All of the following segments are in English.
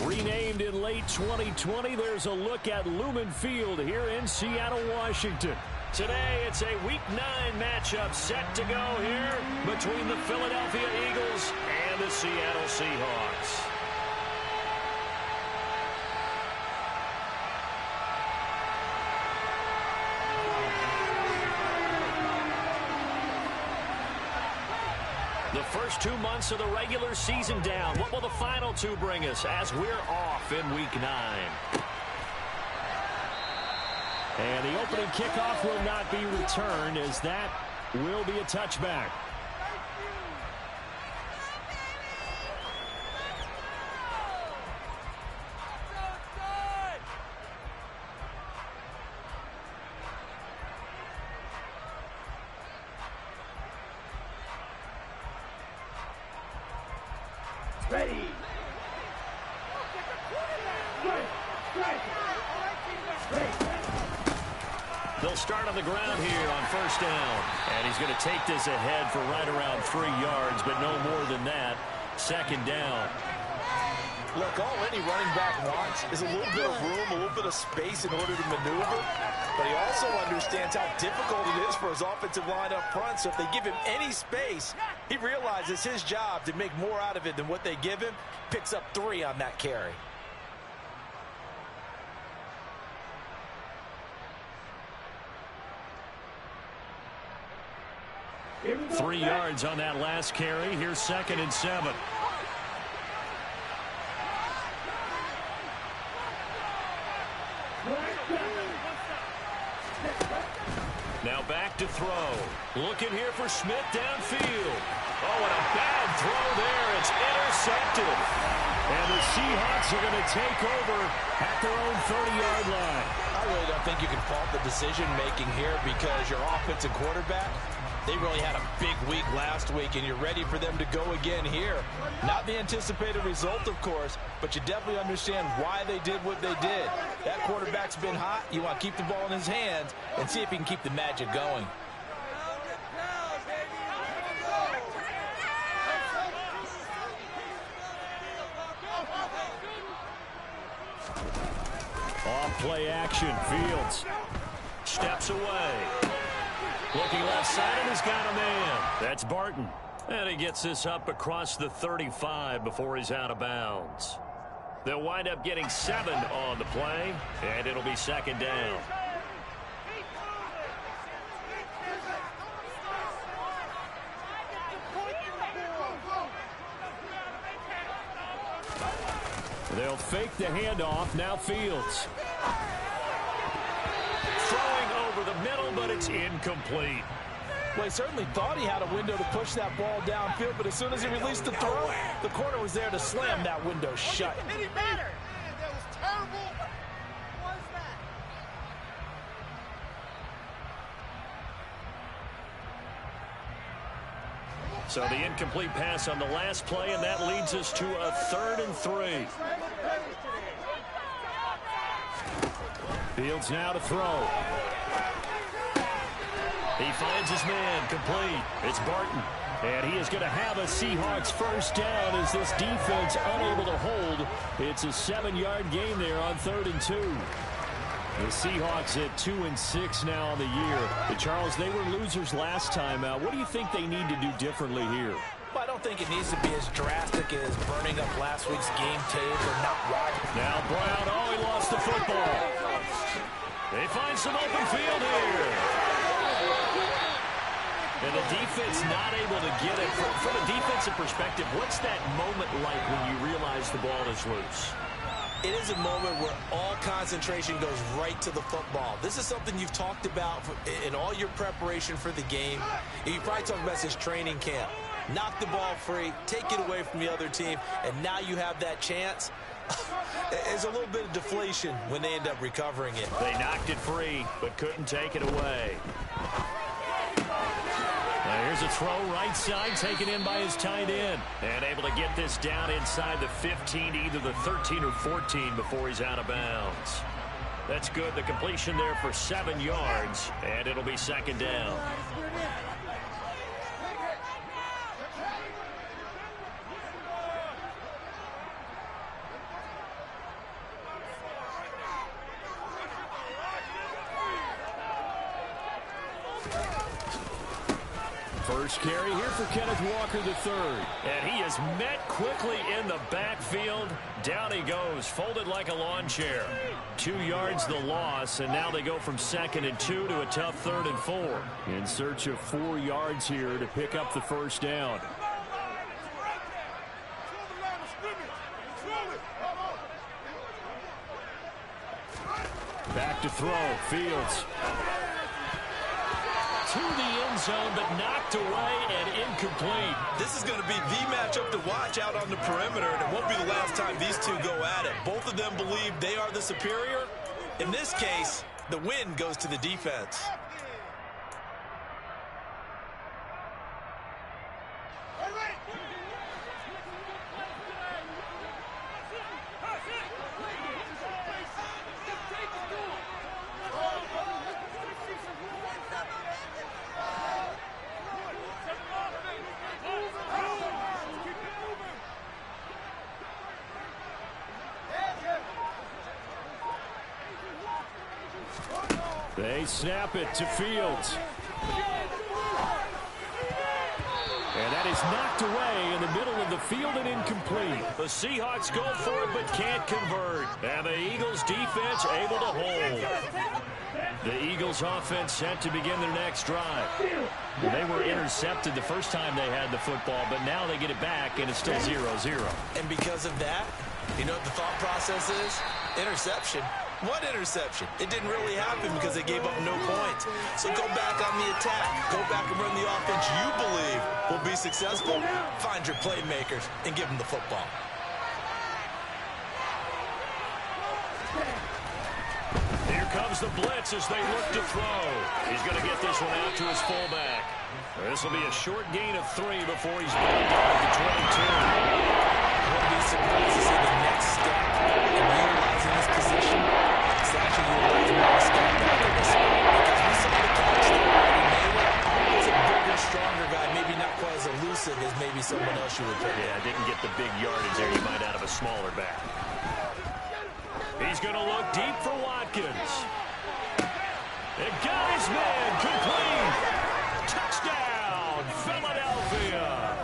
Renamed in late 2020, there's a look at Lumen Field here in Seattle, Washington. Today, it's a Week 9 matchup set to go here between the Philadelphia Eagles and the Seattle Seahawks. The first 2 months of the regular season down. What will the final 2 bring us as we're off in Week 9? And the opening kickoff will not be returned, as that will be a touchback. Ready. They'll start on the ground here on first down. And he's going to take this ahead for right around 3 yards, but no more than that. Second down. Look, all any running back wants is a little bit of room, a little bit of space in order to maneuver. But he also understands how difficult it is for his offensive line up front. So if they give him any space, he realizes his job to make more out of it than what they give him. Picks up 3 on that carry. Three yards on that last carry. Here's 2nd and 7. Now back to throw. Looking here for Smith downfield. Oh, and a bad throw there. It's intercepted. And the Seahawks are going to take over at their own 30-yard line. I really don't think you can fault the decision-making here because your offensive quarterback, they really had a big week last week, and you're ready for them to go again here. Not the anticipated result, of course, but you definitely understand why they did what they did. That quarterback's been hot. You want to keep the ball in his hands and see if he can keep the magic going. Off play action. Fields steps away. Looking left side, and he's got a man. That's Barton. And he gets this up across the 35 before he's out of bounds. They'll wind up getting 7 on the play, and it'll be 2nd down. They'll fake the handoff. Now Fields. Throwing over the middle, but it's incomplete. Well, he certainly thought he had a window to push that ball downfield, but as soon as he released the throw, the corner was there to slam that window shut. It didn't matter. That was terrible. What was that? So the incomplete pass on the last play, and that leads us to a 3rd and 3. Fields now to throw. He finds his man, complete. It's Barton. And he is going to have a Seahawks first down as this defense unable to hold. It's a 7-yard gain there on 3rd and 2. The Seahawks at 2-6 now on the year. Charles, they were losers last time out. What do you think they need to do differently here? Well, I don't think it needs to be as drastic as burning up last week's game tape or not watching. Now Brown, oh, he lost the football. They find some open field here. And the defense not able to get it. From a defensive perspective, what's that moment like when you realize the ball is loose? It is a moment where all concentration goes right to the football. This is something you've talked about in all your preparation for the game. You probably talked about this training camp. Knock the ball free, take it away from the other team, and now you have that chance. There's a little bit of deflation when they end up recovering it. They knocked it free, but couldn't take it away. Now here's a throw right side, taken in by his tight end. And able to get this down inside the 15, either the 13 or 14 before he's out of bounds. That's good. The completion there for 7 yards, and it'll be 2nd down. first carry here for Kenneth Walker III. And he is met quickly in the backfield. Down he goes, folded like a lawn chair. 2 yards the loss, and now they go from 2nd and 2 to a tough 3rd and 4. In search of 4 yards here to pick up the first down. Back to throw, Fields. To the end zone, but knocked away and incomplete. This is going to be the matchup to watch out on the perimeter, and it won't be the last time these two go at it. Both of them believe they are the superior. In this case, the win goes to the defense. They snap it to Fields. And that is knocked away in the middle of the field and incomplete. The Seahawks go for it but can't convert. And the Eagles defense able to hold. The Eagles offense set to begin their next drive. They were intercepted the first time they had the football, but now they get it back and it's still 0-0. And because of that, you know what the thought process is? Interception. What interception? It didn't really happen because they gave up no points. So go back on the attack. Go back and run the offense you believe will be successful. Find your playmakers and give them the football. Here comes the blitz as they look to throw. He's going to get this one out to his fullback. This will be a short gain of 3 before he's brought down at the 22. Wouldn't be surprised to see the next step in utilizing this position. It's actually utilizing the step back in this spot. Because we saw the catch there. He's a bigger, stronger guy. Maybe not quite as elusive as maybe someone else you would pick. Yeah, didn't get the big yardage there you might out of a smaller back. He's going to look deep for Watkins. It got his man complete. Touchdown, Philadelphia.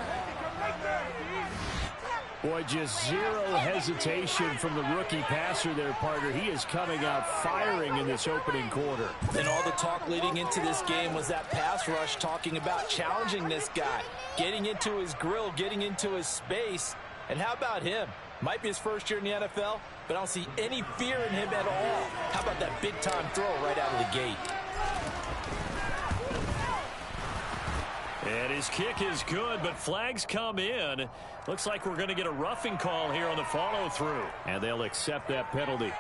Boy, just zero hesitation from the rookie passer there, partner. He is coming out firing in this opening quarter. And all the talk leading into this game was that pass rush, talking about challenging this guy, getting into his grill, getting into his space. And how about him? Might be his first year in the NFL, but I don't see any fear in him at all. How about that big-time throw right out of the gate? And his kick is good, but flags come in. Looks like we're going to get a roughing call here on the follow-through. And they'll accept that penalty.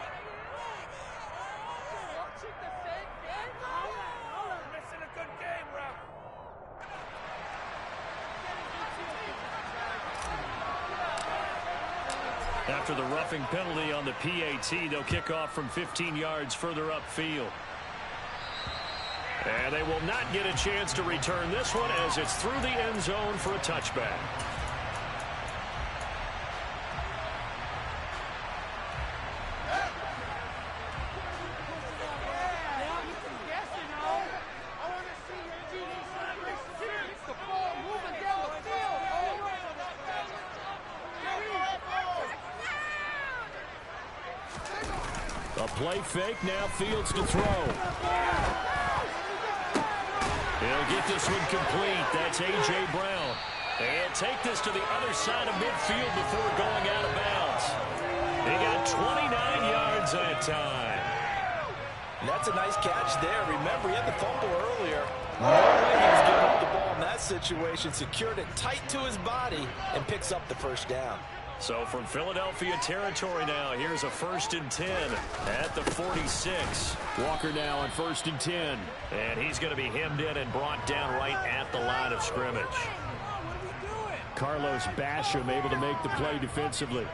After the roughing penalty on the PAT, they'll kick off from 15 yards further upfield. And they will not get a chance to return this one as it's through the end zone for a touchback. A play fake, now Fields to throw. He'll get this one complete. That's A.J. Brown. He'll take this to the other side of midfield before going out of bounds. He got 29 yards that time. And that's a nice catch there. Remember, he had the fumble earlier. No way he was giving up the ball in that situation. Secured it tight to his body and picks up the first down. So from Philadelphia territory now, here's a 1st and 10 at the 46. Walker now on 1st and 10. And he's going to be hemmed in and brought down right at the line of scrimmage. Carlos Basham able to make the play defensively.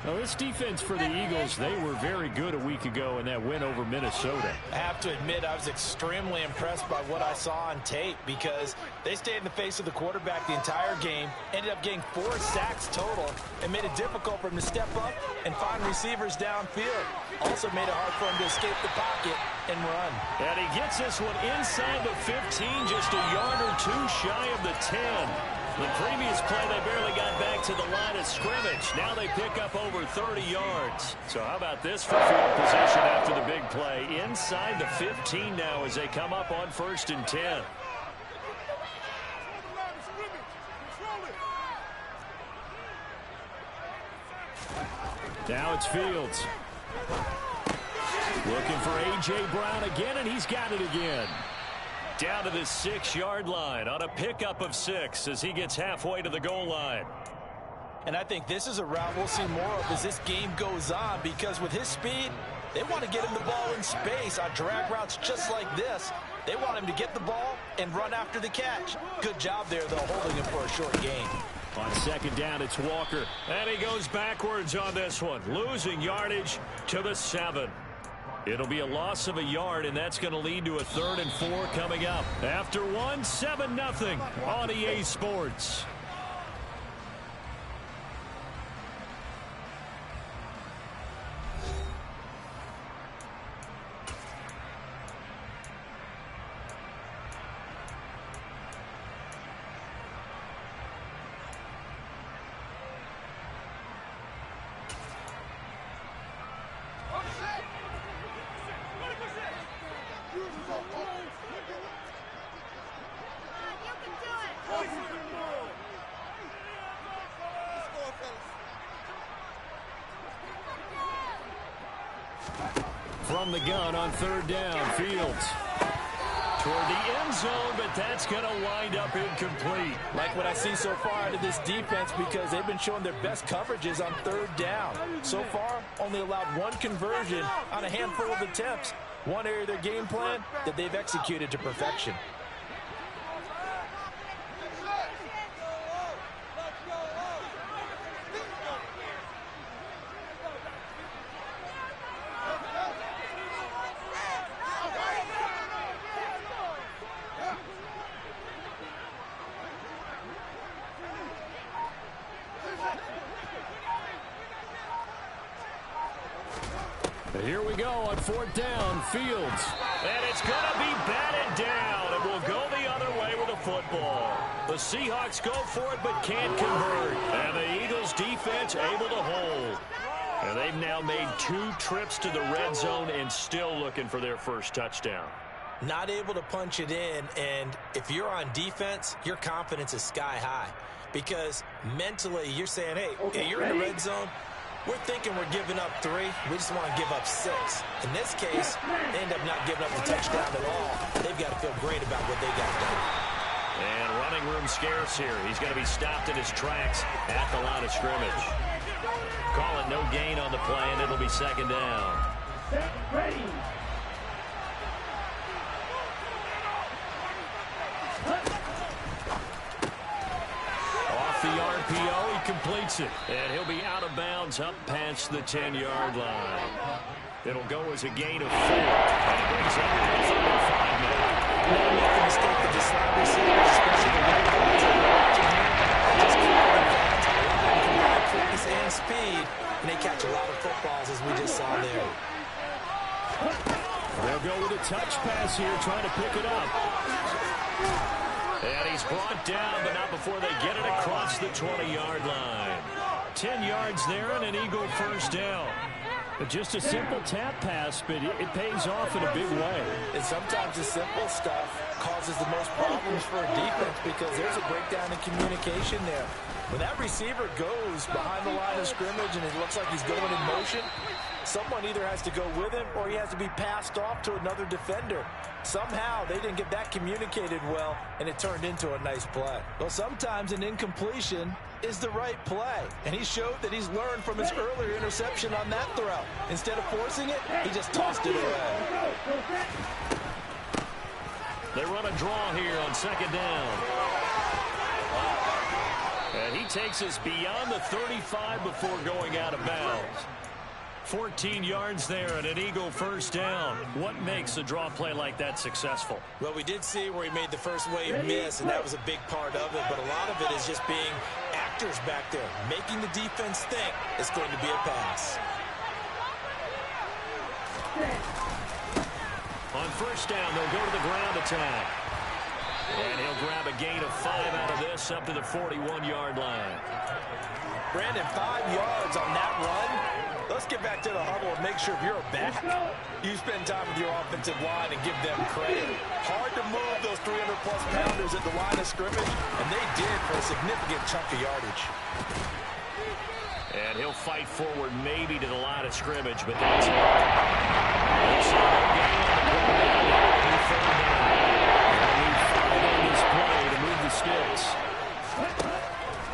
Well, this defense for the Eagles, they were very good a week ago in that win over Minnesota. I have to admit, I was extremely impressed by what I saw on tape because they stayed in the face of the quarterback the entire game, ended up getting 4 sacks total, and made it difficult for him to step up and find receivers downfield. Also made it hard for him to escape the pocket and run. And he gets this one inside the 15, just a yard or 2 shy of the 10. The previous play, they barely got back to the line of scrimmage. Now they pick up over 30 yards. So how about this for field position after the big play? Inside the 15 now as they come up on 1st and 10. Now it's Fields. Looking for A.J. Brown again, and he's got it again. Down to the 6-yard line on a pickup of 6 as he gets halfway to the goal line. And I think this is a route we'll see more of as this game goes on because with his speed, they want to get him the ball in space on drag routes just like this. They want him to get the ball and run after the catch. Good job there, though, holding him for a short gain. On 2nd down, it's Walker. And he goes backwards on this one, losing yardage to the 7. It'll be a loss of a yard, and that's going to lead to a 3rd and 4 coming up. After 7-0 on EA Sports. From the gun on 3rd down, Fields toward the end zone, but that's going to wind up incomplete. Like what I see so far out of this defense because they've been showing their best coverages on 3rd down. So far, only allowed 1 conversion on a handful of attempts. One area of their game plan that they've executed to perfection. Here we go on 4th down, Fields. And it's going to be batted down, and we'll go the other way with the football. The Seahawks go for it but can't convert. And the Eagles defense able to hold. And they've now made 2 trips to the red zone and still looking for their first touchdown. Not able to punch it in, and if you're on defense, your confidence is sky high. Because mentally, you're saying, hey, you're in the red zone. We're thinking we're giving up 3. We just want to give up 6. In this case, they end up not giving up the touchdown at all. They've got to feel great about what they got done. And running room scarce here. He's going to be stopped in his tracks at the line of scrimmage. Call it no gain on the play, and it'll be 2nd down. Ready. The RPO, he completes it. And he'll be out of bounds up past the 10-yard line. It'll go as a gain of 4. And it brings up to the 3rd and 5 now. Don't make the mistake of the slot receivers, especially the right guys that are watching here. Just cover the fans, combine quickness and speed, and they catch a lot of footballs as we just saw there. They'll go with a touch pass here, trying to pick it up. And he's brought down, but not before they get it across the 20-yard line. 10 yards there and an Eagle first down. Just a simple tap pass, but it pays off in a big way. And sometimes the simple stuff causes the most problems for a defense because there's a breakdown in communication there. When that receiver goes behind the line of scrimmage and it looks like he's going in motion, someone either has to go with him or he has to be passed off to another defender. Somehow they didn't get that communicated well, and it turned into a nice play. Well, sometimes an incompletion is the right play, and he showed that he's learned from his earlier interception on that throw. Instead of forcing it, he just tossed it away. They run a draw here on 2nd down. And he takes us beyond the 35 before going out of bounds. 14 yards there and an Eagle first down. What makes a draw play like that successful? Well, we did see where he made the first wave miss, and that was a big part of it. But a lot of it is just being actors back there, making the defense think it's going to be a pass. On first down, they'll go to the ground attack. And he'll grab a gain of 5 out of this up to the 41-yard line. Brandon, 5 yards on that run. Let's get back to the huddle and make sure if you're a back, you spend time with your offensive line and give them credit. Hard to move those 300-plus pounders at the line of scrimmage, and they did for a significant chunk of yardage. And he'll fight forward maybe to the line of scrimmage, but that's it. He'll see no gain on the play. Third down. They'll need 5 on this play to move the sticks.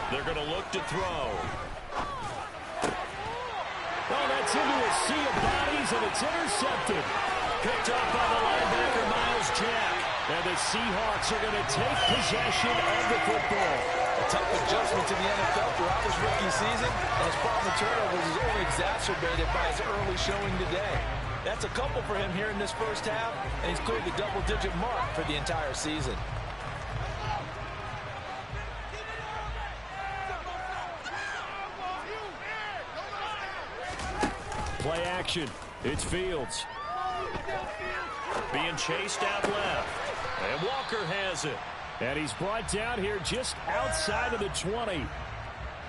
They're going to look to throw. Oh, that's into a sea of bodies, and it's intercepted. Picked up by the linebacker, Miles Jack. And the Seahawks are going to take possession of the football. A tough adjustment to the NFL throughout his rookie season, and his problem with turnovers is only exacerbated by his early showing today. That's a couple for him here in this first half, and he's cleared the double-digit mark for the entire season. Play action. It's Fields. Being chased out left. And Walker has it. And he's brought down here just outside of the 20.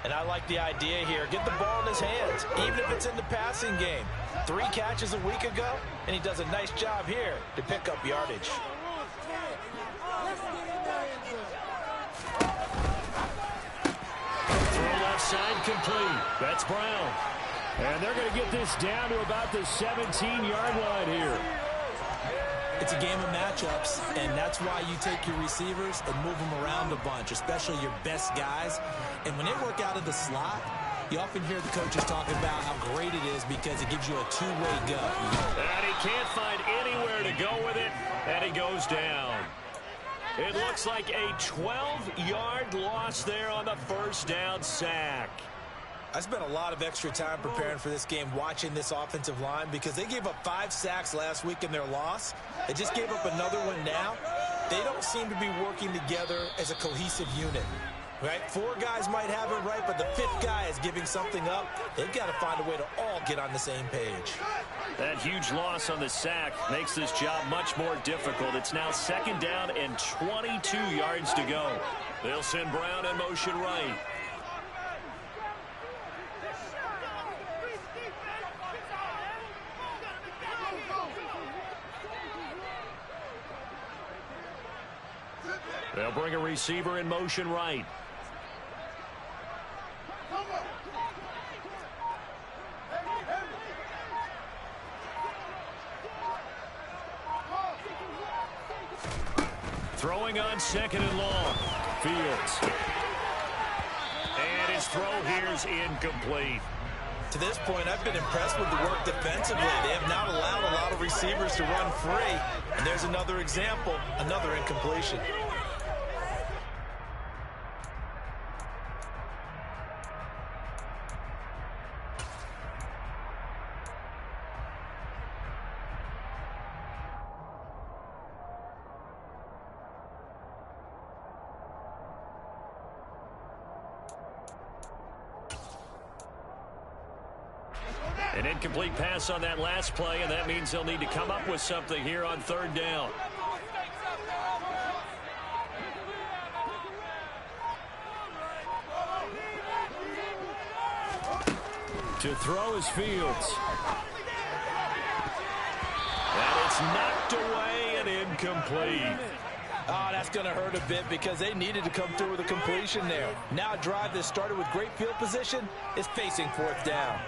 And I like the idea here. Get the ball in his hands, even if it's in the passing game. 3 catches a week ago, and he does a nice job here to pick up yardage. Throw left side complete. That's Brown. And they're going to get this down to about the 17-yard line here. It's a game of matchups, and that's why you take your receivers and move them around a bunch, especially your best guys. And when they work out of the slot, you often hear the coaches talking about how great it is because it gives you a two-way go. And he can't find anywhere to go with it, and he goes down. It looks like a 12-yard loss there on the first down sack. I spent a lot of extra time preparing for this game watching this offensive line because they gave up 5 sacks last week in their loss. They just gave up another one now. They don't seem to be working together as a cohesive unit. Right? 4 guys might have it right, but the 5th guy is giving something up. They've got to find a way to all get on the same page. That huge loss on the sack makes this job much more difficult. It's now 2nd down and 22 yards to go. They'll send Brown in motion right. They'll bring a receiver in motion right. Throwing on 2nd and long. Fields. And his throw here is incomplete. To this point, I've been impressed with the work defensively. They have not allowed a lot of receivers to run free. And there's another example, another incompletion. An incomplete pass on that last play, and that means they'll need to come up with something here on 3rd down. To throw is Fields. And it's knocked away and incomplete. Oh, that's going to hurt a bit because they needed to come through with a completion there. Now a drive that started with great field position is facing 4th down.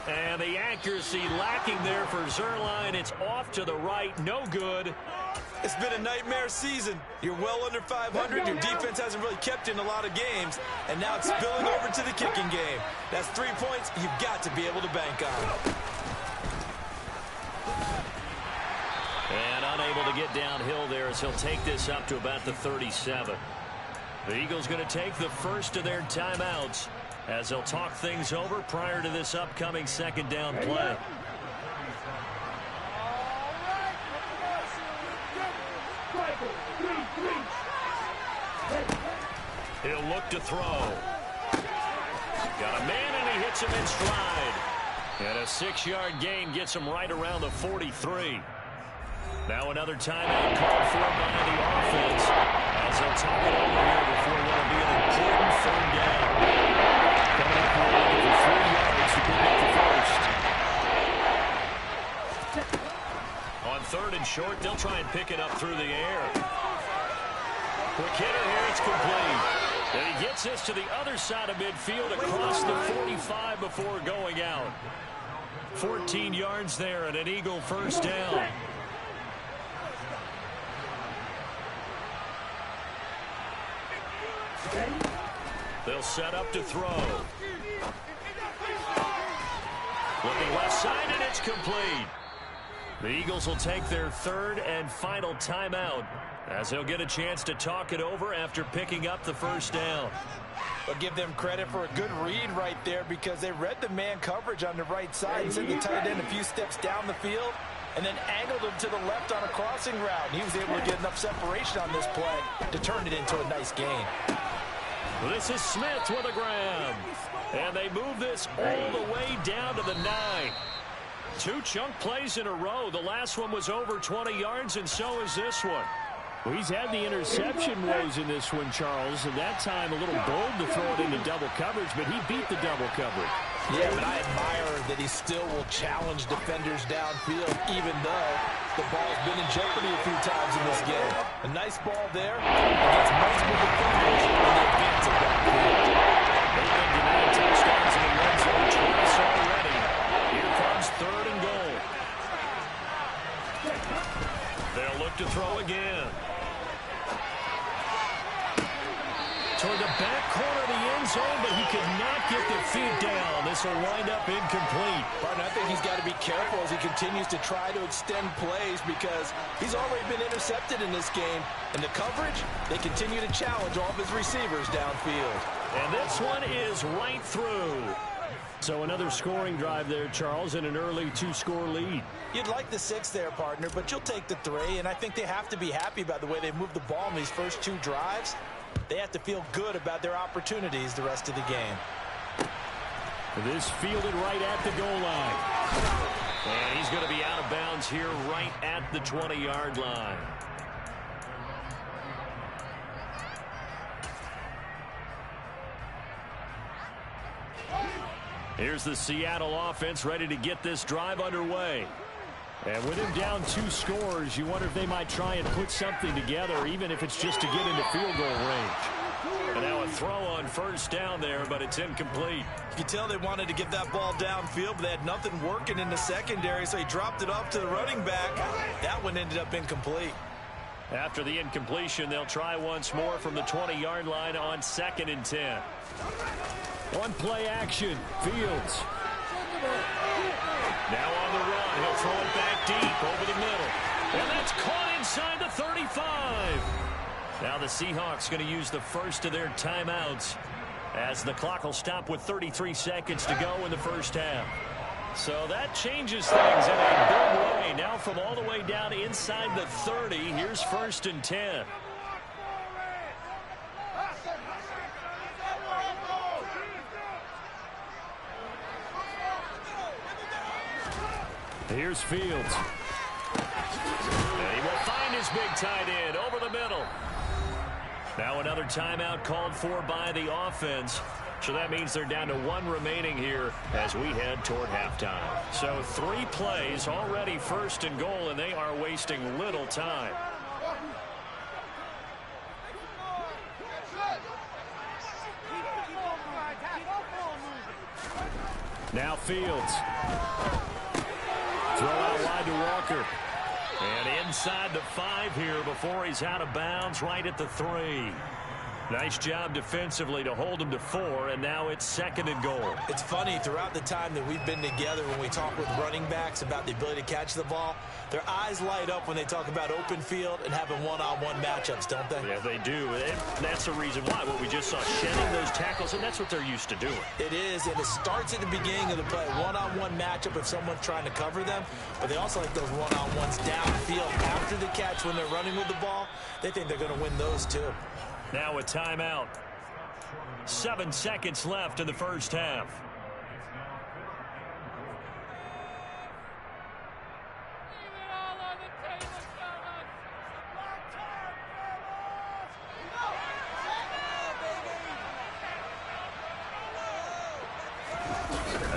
And the accuracy lacking there for Zuerlein. It's off to the right. No good. It's been a nightmare season. You're well under 500. Your defense hasn't really kept you in a lot of games. And now it's spilling over to the kicking game. That's 3 points you've got to be able to bank on. And unable to get downhill there as he'll take this up to about the 37. The Eagles going to take the first of their timeouts as they'll talk things over prior to this upcoming second down play. He'll look to throw. Got a man, and he hits him in stride. And a 6-yard gain gets him right around the 43. Now another timeout called for by the offense as they'll talk it over here before what will be an important third down. Coming up here looking for 3 yards to pick up the first. On third and short, they'll try and pick it up through the air. Quick hitter here, it's complete. And he gets this to the other side of midfield across the 45 before going out. 14 yards there and an Eagle first down. They'll set up to throw. Looking left side, and it's complete. The Eagles will take their third and final timeout as they'll get a chance to talk it over after picking up the first down. I'll give them credit for a good read right there because they read the man coverage on the right side and sent the tight end a few steps down the field and then angled him to the left on a crossing route. And he was able to get enough separation on this play to turn it into a nice gain. This is Smith with a grab. And they move this all the way down to the 9. 2 chunk plays in a row. The last one was over 20 yards, and so is this one. Well, he's had the interception woes in this one, Charles, and that time a little bold to throw it into double coverage, but he beat the double coverage. Yeah, but I admire that he still will challenge defenders downfield, even though the ball's been in jeopardy a few times in this game. A nice ball there against multiple defenders in the advance of downfield. They've been denied touchdowns in the red zone twice already. Here comes third and goal. They'll look to throw again. Toward the back corner of the end zone, but he could not get the feet down. This will wind up incomplete. Partner, I think he's got to be careful as he continues to try to extend plays because he's already been intercepted in this game. And the coverage, they continue to challenge all of his receivers downfield. And this one is right through. So another scoring drive there, Charles, and an early 2-score lead. You'd like the 6 there, partner, but you'll take the 3. And I think they have to be happy about the way they moved the ball in these first 2 drives. They have to feel good about their opportunities the rest of the game. This fielded right at the goal line. And he's going to be out of bounds here right at the 20-yard line. Here's the Seattle offense ready to get this drive underway. And with him down 2 scores, you wonder if they might try and put something together, even if it's just to get into field goal range. And now a throw on first down there, but it's incomplete. You can tell they wanted to get that ball downfield, but they had nothing working in the secondary, so he dropped it off to the running back. That one ended up incomplete. After the incompletion, they'll try once more from the 20-yard line on 2nd and 10. On play action, Fields. Now on the run, he'll throw it back deep over the middle. And that's caught inside the 35. Now the Seahawks going to use the first of their timeouts as the clock will stop with 33 seconds to go in the first half. So that changes things in a big way. Now from all the way down inside the 30, here's 1st and 10. Here's Fields. And he will find his big tight end over the middle. Now another timeout called for by the offense. So that means they're down to 1 remaining here as we head toward halftime. So 3 plays already 1st and goal, and they are wasting little time. Now Fields. Throw out wide to Walker. And inside the 5 here before he's out of bounds right at the 3. Nice job defensively to hold them to 4, and now it's 2nd and goal. It's funny, throughout the time that we've been together, when we talk with running backs about the ability to catch the ball, their eyes light up when they talk about open field and having one-on-one matchups, don't they? Yeah, they do. And that's the reason why. What we just saw, shedding those tackles, and that's what they're used to doing. It is, and it starts at the beginning of the play. One-on-one matchup if someone's trying to cover them, but they also like those one-on-ones downfield after the catch when they're running with the ball. They think they're going to win those too. Now a timeout. 7 seconds left in the first half.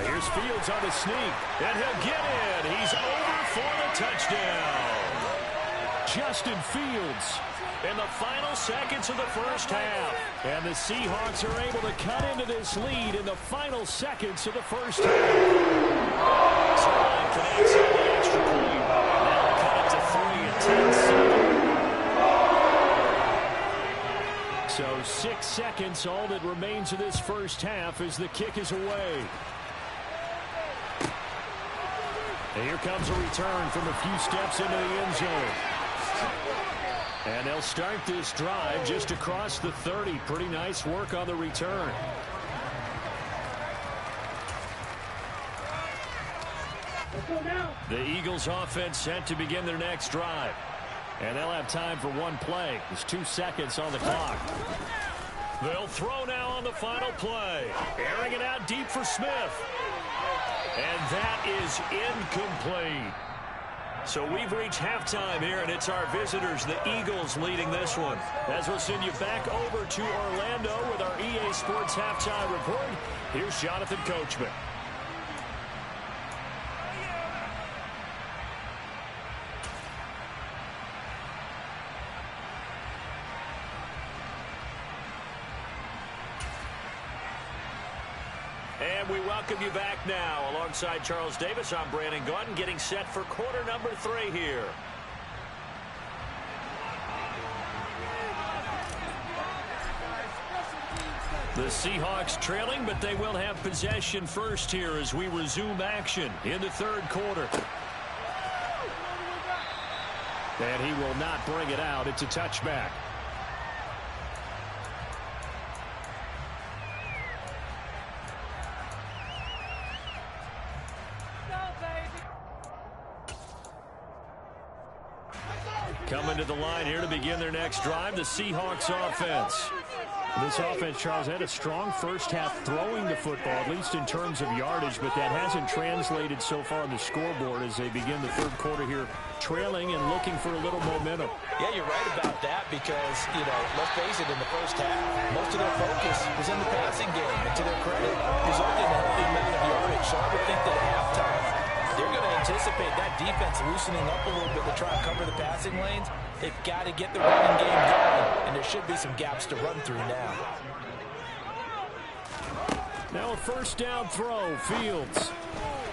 Here's Fields on the sneak, and he'll get in. He's over for the touchdown. Justin Fields in the final seconds of the first half. And the Seahawks are able to cut into this lead in the final seconds of the first half. Sideline connects on the extra point. Now cut it to 3 at 10-7. So 6 seconds, all that remains of this first half as the kick is away. And here comes a return from a few steps into the end zone. And they'll start this drive just across the 30. Pretty nice work on the return. The Eagles offense set to begin their next drive. And they'll have time for one play. There's 2 seconds on the clock. They'll throw now on the final play. Airing it out deep for Smith. And that is incomplete. So we've reached halftime here, and it's our visitors, the Eagles, leading this one. As we'll send you back over to Orlando with our EA Sports Halftime Report, here's Jonathan Coachman. And we welcome you back now. Alongside Charles Davis, I'm Brandon Gaudin, getting set for quarter number 3 here. The Seahawks trailing, but they will have possession first here as we resume action in the third quarter. And he will not bring it out. It's a touchback. Coming to the line here to begin their next drive, the Seahawks offense. This offense, Charles, had a strong first half throwing the football, at least in terms of yardage, but that hasn't translated so far on the scoreboard as they begin the third quarter here, trailing and looking for a little momentum. Yeah, you're right about that because, let's face it, in the first half, most of their focus was in the passing game, and to their credit, resulted in a healthy amount of yardage. So I would think that at halftime, they're going to anticipate that defense loosening up a little bit to try and cover the passing lanes. They've got to get the running game going, and there should be some gaps to run through now. Now a first down throw. Fields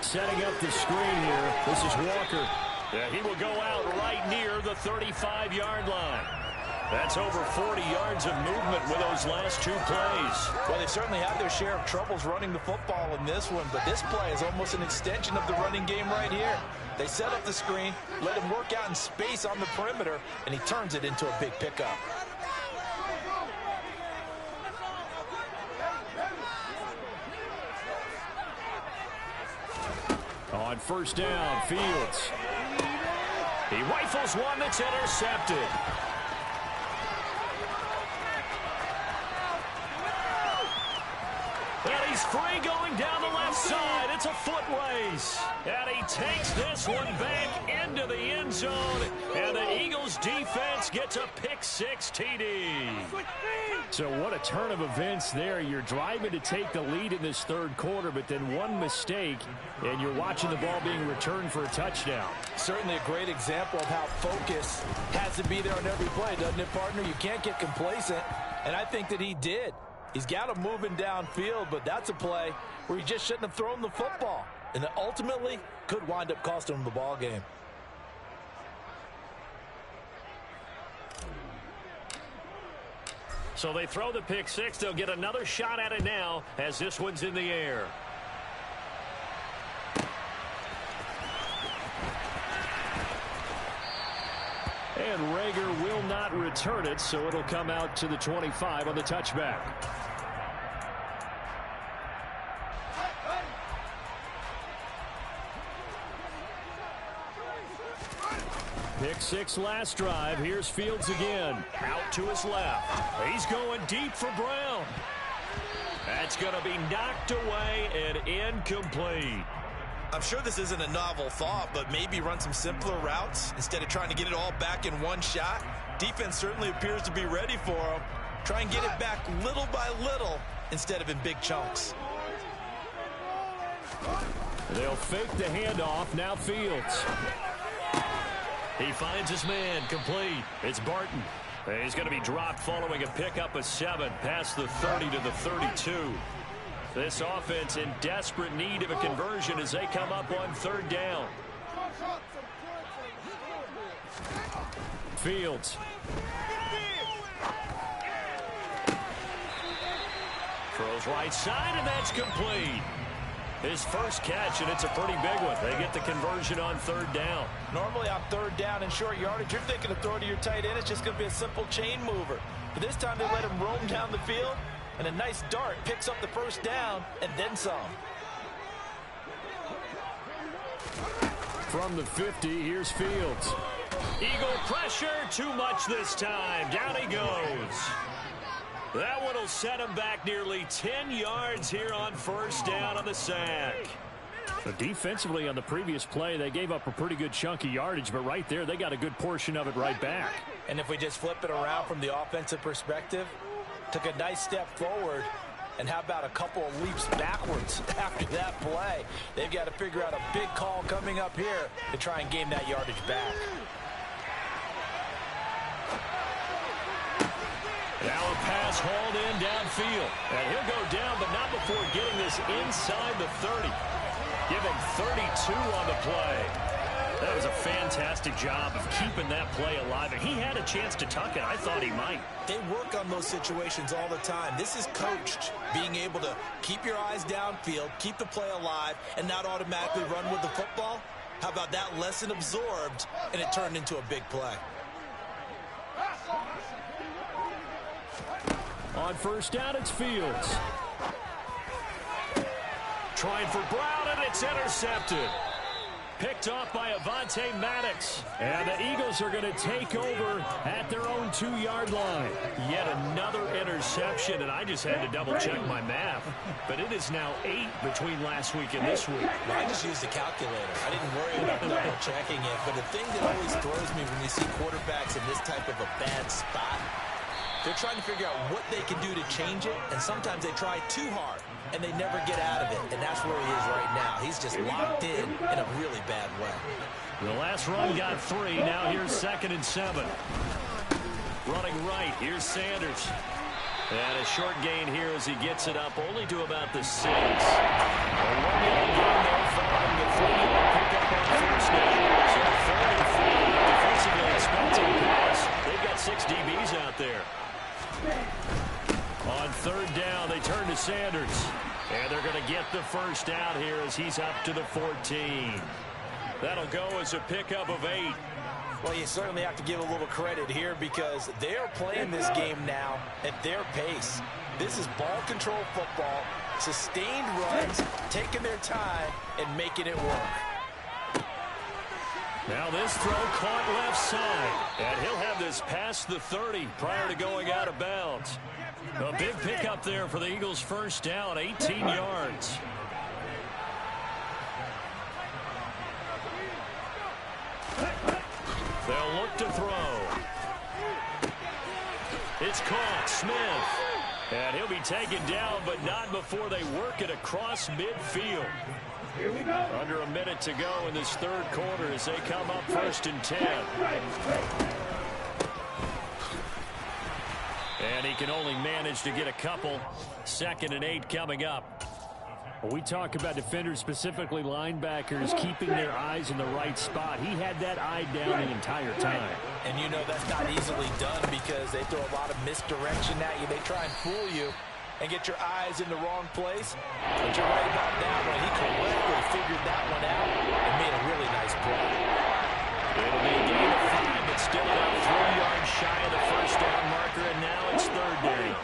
setting up the screen here. This is Walker. Yeah, he will go out right near the 35-yard line. That's over 40 yards of movement with those last 2 plays. Well, they certainly had their share of troubles running the football in this one, but this play is almost an extension of the running game right here. They set up the screen, let him work out in space on the perimeter, and he turns it into a big pickup. On first down, Fields. He rifles one that's intercepted. And he's free going down the left side. It's a foot race. And he takes this one back into the end zone. And the Eagles defense gets a pick-6 TD. So what a turn of events there. You're driving to take the lead in this third quarter, but then one mistake, and you're watching the ball being returned for a touchdown. Certainly a great example of how focus has to be there on every play, doesn't it, partner? You can't get complacent, and I think that he did. He's got him moving downfield, but that's a play where he just shouldn't have thrown the football. And ultimately could wind up costing him the ball game. So they throw the pick six. They'll get another shot at it now as this one's in the air. And Rager will not return it, so it'll come out to the 25 on the touchback. Pick six last drive. Here's Fields again. Out to his left. He's going deep for Brown. That's going to be knocked away and incomplete. I'm sure this isn't a novel thought, but maybe run some simpler routes instead of trying to get it all back in one shot. Defense certainly appears to be ready for him. Try and get it back little by little instead of in big chunks. They'll fake the handoff. Now Fields. He finds his man complete. It's Barton. He's going to be dropped following a pickup of 7 past the 30 to the 32. This offense in desperate need of a conversion as they come up on 3rd down. Fields. Throws right side, and that's complete. His first catch, and it's a pretty big one. They get the conversion on 3rd down. Normally on 3rd down and short yardage, you're thinking of throwing to your tight end. It's just going to be a simple chain mover. But this time they let him roam down the field, and a nice dart picks up the first down and then some. From the 50, here's Fields. Eagle pressure, too much this time. Down he goes. That one will set him back nearly 10 yards here on 1st down on the sack. But defensively on the previous play, they gave up a pretty good chunk of yardage, but right there, they got a good portion of it right back. And if we just flip it around from the offensive perspective, took a nice step forward, and how about a couple of leaps backwards after that play? They've got to figure out a big call coming up here to try and gain that yardage back. Now a pass hauled in downfield. And he'll go down, but not before getting this inside the 30. Give him 32 on the play. That was a fantastic job of keeping that play alive. And he had a chance to tuck it. I thought he might. They work on those situations all the time. This is coached, being able to keep your eyes downfield, keep the play alive, and not automatically run with the football. How about that lesson absorbed, and it turned into a big play. On 1st down, it's Fields. Trying for Brown, and it's intercepted. Picked off by Avonte Maddox. And the Eagles are going to take over at their own 2-yard line. Yet another interception, and I just had to double-check my math. But it is now 8 between last week and this week. Well, I just used the calculator. I didn't worry about double-checking it. But the thing that always throws me when you see quarterbacks in this type of a bad spot, they're trying to figure out what they can do to change it, and sometimes they try too hard, and they never get out of it, and that's where he is right now. He's just locked in a really bad way. The last run got 3. Now here's 2nd and 7. Running right, here's Sanders. And a short gain here as he gets it up only to about the 6. A 1-yard gain there following the 3-yard pickup on 1st down. So 3rd and 4, defensively expensive pass. They've got 6 DBs out there. On 3rd down, they turn to Sanders. And they're going to get the first down here as he's up to the 14. That'll go as a pickup of 8. Well, you certainly have to give a little credit here because they're playing this game now at their pace. This is ball control football, sustained runs, taking their time, and making it work. Now this throw caught left side. And he'll have this past the 30 prior to going out of bounds. A big pickup there for the Eagles' first down, 18 yards. They'll look to throw. It's caught. Smith. And he'll be taken down, but not before they work it across midfield. Under a minute to go in this 3rd quarter as they come up 1st and 10. And he can only manage to get a couple. 2nd and 8 coming up. We talk about defenders, specifically linebackers, keeping their eyes in the right spot. He had that eye down the entire time. And you know that's not easily done because they throw a lot of misdirection at you. They try and fool you and get your eyes in the wrong place. But you're right about that one. He correctly figured that one out and made a really nice play. It'll be a gain of 5, but still about 3 yards shy of the first down marker, and now it's third down.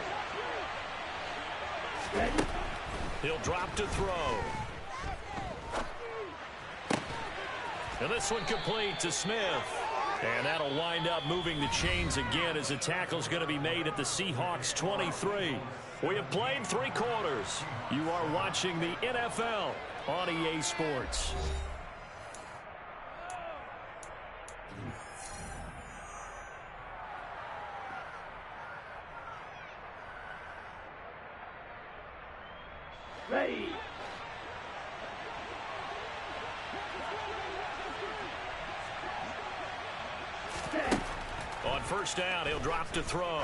He'll drop to throw. And this one complete to Smith. And that'll wind up moving the chains again as the tackle's going to be made at the Seahawks 23. We have played 3 quarters. You are watching the NFL on EA Sports. On first down, he'll drop to throw.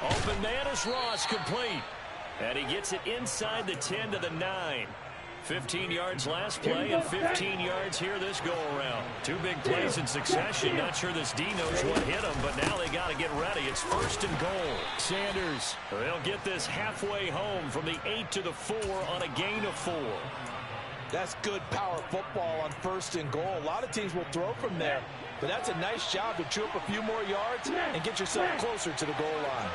Open man is Ross, complete. And he gets it inside the 10 to the 9. 15 yards last play and 15 yards here this go-around. 2 big plays in succession. Not sure this D knows what hit him, but now they got to get ready. It's first and goal. Sanders, they'll get this halfway home from the 8 to the 4 on a gain of 4. That's good power football on first and goal. A lot of teams will throw from there, but that's a nice job to chew up a few more yards and get yourself closer to the goal line.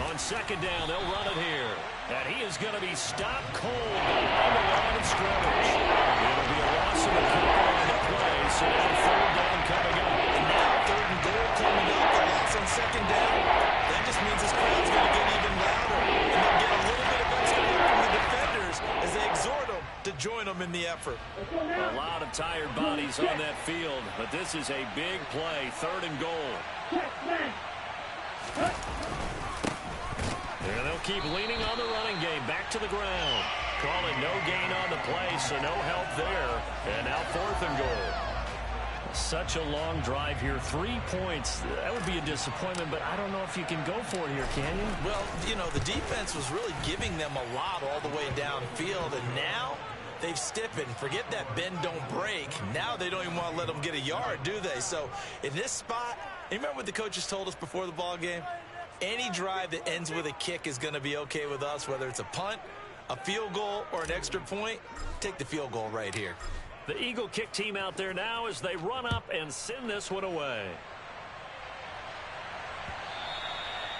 On second down, they'll run it here. And he is going to be stopped cold behind the line of scrimmage. It'll be a loss of a couple on the play, so now third down coming up. And now third and goal coming up. The loss on second down. That just means this crowd's going to get even louder. And they'll get a little bit of extra help from the defenders as they exhort them to join them in the effort. A lot of tired bodies on that field, but this is a big play. Third and goal. And they'll keep leaning on the running game. Back to the ground. Call it no gain on the play, so no help there. And now fourth and goal. Such a long drive here. 3 points. That would be a disappointment, but I don't know if you can go for it here, can you? Well, you know, the defense was really giving them a lot all the way downfield, and now they've stiffened. Forget that bend, don't break. Now they don't even want to let them get a yard, do they? So in this spot, you remember what the coaches told us before the ball game? Any drive that ends with a kick is going to be okay with us, whether it's a punt, a field goal, or an extra point. Take the field goal right here. The Eagle kick team out there now as they run up and send this one away.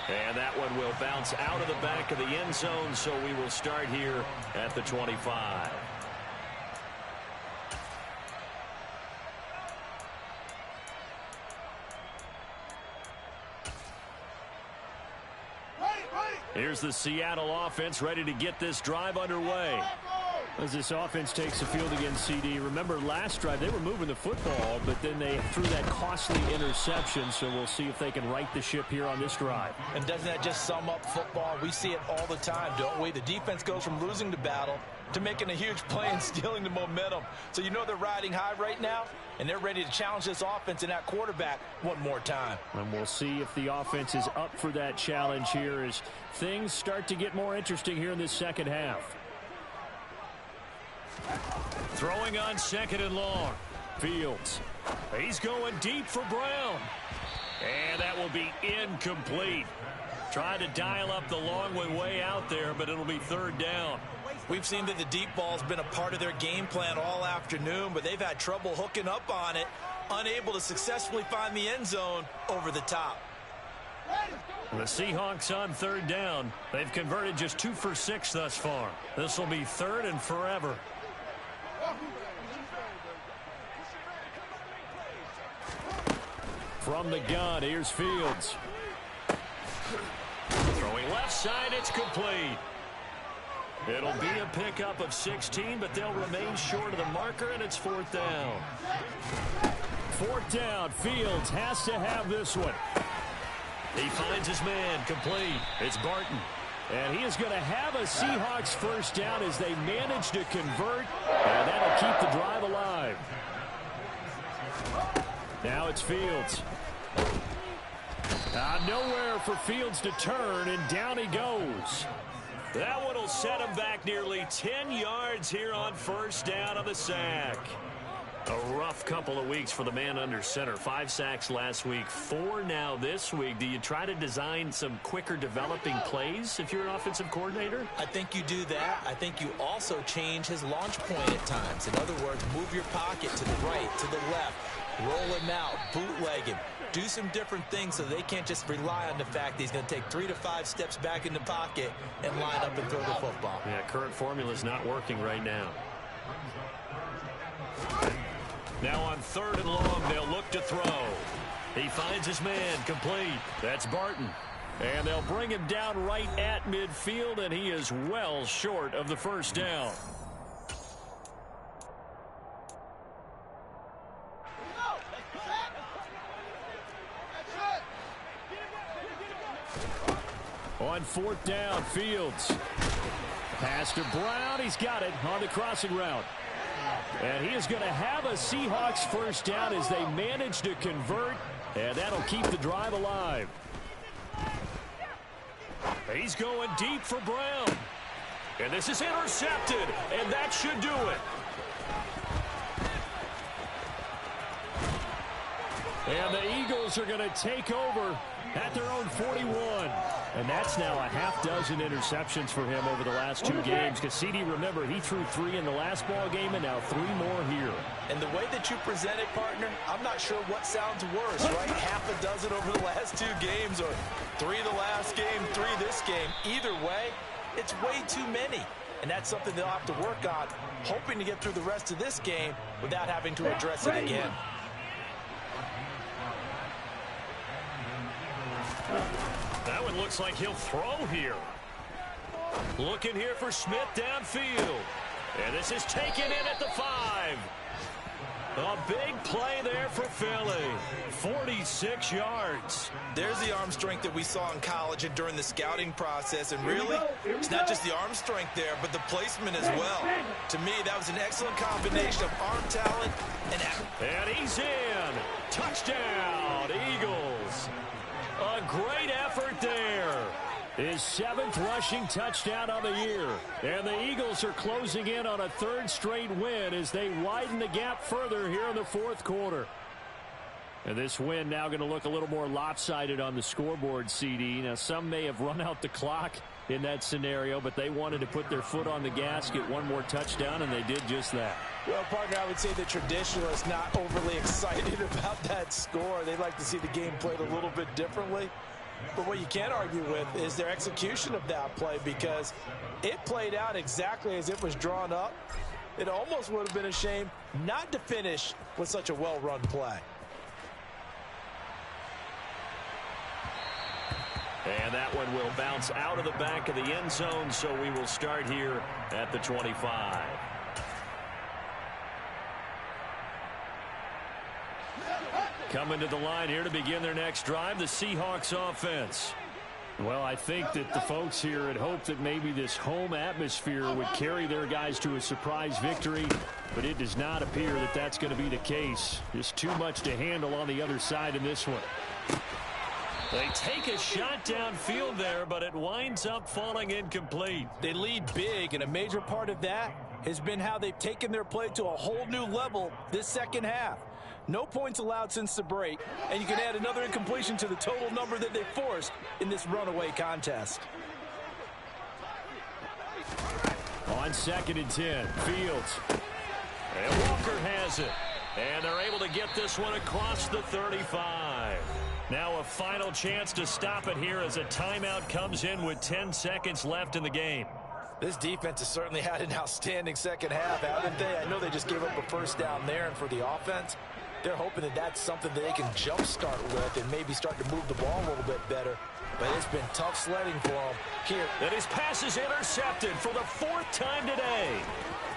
And that one will bounce out of the back of the end zone, so we will start here at the 25. Here's the Seattle offense ready to get this drive underway. As this offense takes the field against CD, remember last drive they were moving the football, but then they threw that costly interception, so we'll see if they can right the ship here on this drive. And doesn't that just sum up football? We see it all the time, don't we? The defense goes from losing the battle to making a huge play and stealing the momentum. So you know they're riding high right now, and they're ready to challenge this offense and that quarterback one more time. And we'll see if the offense is up for that challenge here as things start to get more interesting here in this second half. Throwing on second and long. Fields. He's going deep for Brown. And that will be incomplete. Tried to dial up the long one way out there, but it'll be third down. We've seen that the deep ball's been a part of their game plan all afternoon, but they've had trouble hooking up on it, unable to successfully find the end zone over the top. The Seahawks on third down. They've converted just 2 for 6 thus far. This will be third and forever. From the gun, here's Fields. Throwing left side, it's complete. It'll be a pickup of 16, but they'll remain short of the marker, and it's fourth down. Fourth down, Fields has to have this one. He finds his man, complete. It's Barton. And he is going to have a Seahawks first down as they manage to convert, and that'll keep the drive alive. Now it's Fields. Nowhere for Fields to turn, and down he goes. That one will set him back nearly 10 yards here on first down on the sack. A rough couple of weeks for the man under center. 5 sacks last week, 4 now this week. Do you try to design some quicker developing plays if you're an offensive coordinator? I think you do that. I think you also change his launch point at times. In other words, move your pocket to the right, to the left, roll him out, bootleg him. Do some different things so they can't just rely on the fact that he's going to take 3 to 5 steps back in the pocket and line up and throw the football. Yeah, current formula is not working right now. Now on 3rd and long, they'll look to throw. He finds his man, complete. That's Barton. And they'll bring him down right at midfield, and he is well short of the first down. On 4th down, Fields. Pass to Brown. He's got it on the crossing route. And he is going to have a Seahawks first down as they manage to convert, and that'll keep the drive alive. He's going deep for Brown. And this is intercepted, and that should do it. And the Eagles are going to take over at their own 41. And that's now a half dozen interceptions for him over the last 2 games. Cassidy, remember, he threw 3 in the last ball game and now 3 more here. And the way that you present it, partner, I'm not sure what sounds worse, right? Half a dozen over the last 2 games, or 3 the last game, 3 this game. Either way, it's way too many. And that's something they'll have to work on, hoping to get through the rest of this game without having to address it again. That one looks like he'll throw here. Looking here for Smith downfield. And this is taken in at the 5. A big play there for Philly. 46 yards. There's the arm strength that we saw in college and during the scouting process. And really, it's not just the arm strength there, but the placement as well. To me, that was an excellent combination of arm talent and effort. And he's in. Touchdown, Eagles. A great effort there. His 7th rushing touchdown on the year. And the Eagles are closing in on a 3rd straight win as they widen the gap further here in the 4th quarter. And this win now going to look a little more lopsided on the scoreboard, CD. Now, some may have run out the clock in that scenario, but they wanted to put their foot on the gas, get one more touchdown, and they did just that. Well, partner, I would say the traditionalists not overly excited about that score. They'd like to see the game played a little bit differently. But what you can't argue with is their execution of that play, because it played out exactly as it was drawn up. It almost would have been a shame not to finish with such a well-run play. And that one will bounce out of the back of the end zone, so we will start here at the 25. Coming to the line here to begin their next drive, the Seahawks offense. Well, I think that the folks here had hoped that maybe this home atmosphere would carry their guys to a surprise victory, but it does not appear that that's going to be the case. Just too much to handle on the other side in this one. They take a shot downfield there, but it winds up falling incomplete. They lead big, and a major part of that has been how they've taken their play to a whole new level this second half. No points allowed since the break, and you can add another incompletion to the total number that they forced in this runaway contest. On 2nd and 10, Fields. And Walker has it. And they're able to get this one across the 35. Now a final chance to stop it here as a timeout comes in with 10 seconds left in the game. This defense has certainly had an outstanding second half, haven't they? I know they just gave up a first down there, and for the offense, they're hoping that that's something that they can jumpstart with and maybe start to move the ball a little bit better. But it's been tough sledding for them here. And his pass is intercepted for the 4th time today.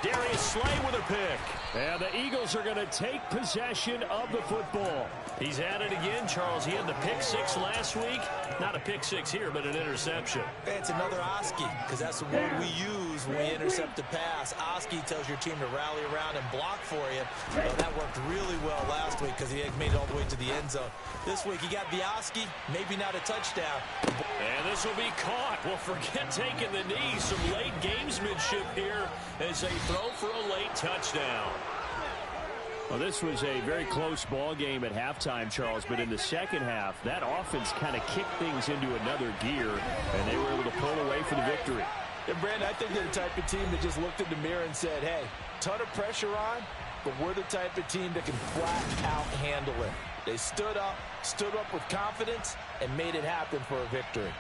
Darius Slay with a pick. And the Eagles are going to take possession of the football. He's at it again, Charles. He had the pick six last week. Not a pick six here, but an interception. It's another Oski, because that's the word we use when we intercept a pass. Oski tells your team to rally around and block for you. Well, that worked really well last week because he had made it all the way to the end zone. This week he got the Oski, maybe not a touchdown. And this will be caught. Well, forget taking the knee. Some late gamesmanship here as they throw for a late touchdown. Well, this was a very close ball game at halftime, Charles, but in the second half, that offense kind of kicked things into another gear, and they were able to pull away for the victory. And Brandon, I think they're the type of team that just looked in the mirror and said, hey, ton of pressure on, but we're the type of team that can flat out handle it. They stood up with confidence, and made it happen for a victory.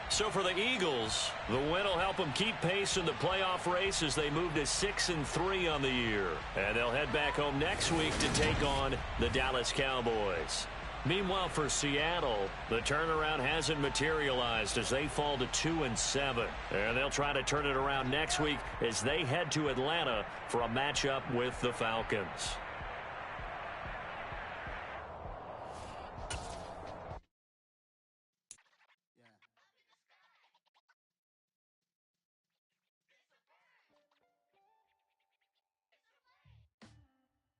So for the Eagles, the win will help them keep pace in the playoff race as they move to 6-3 on the year. And they'll head back home next week to take on the Dallas Cowboys. Meanwhile, for Seattle, the turnaround hasn't materialized as they fall to 2-7. And they'll try to turn it around next week as they head to Atlanta for a matchup with the Falcons.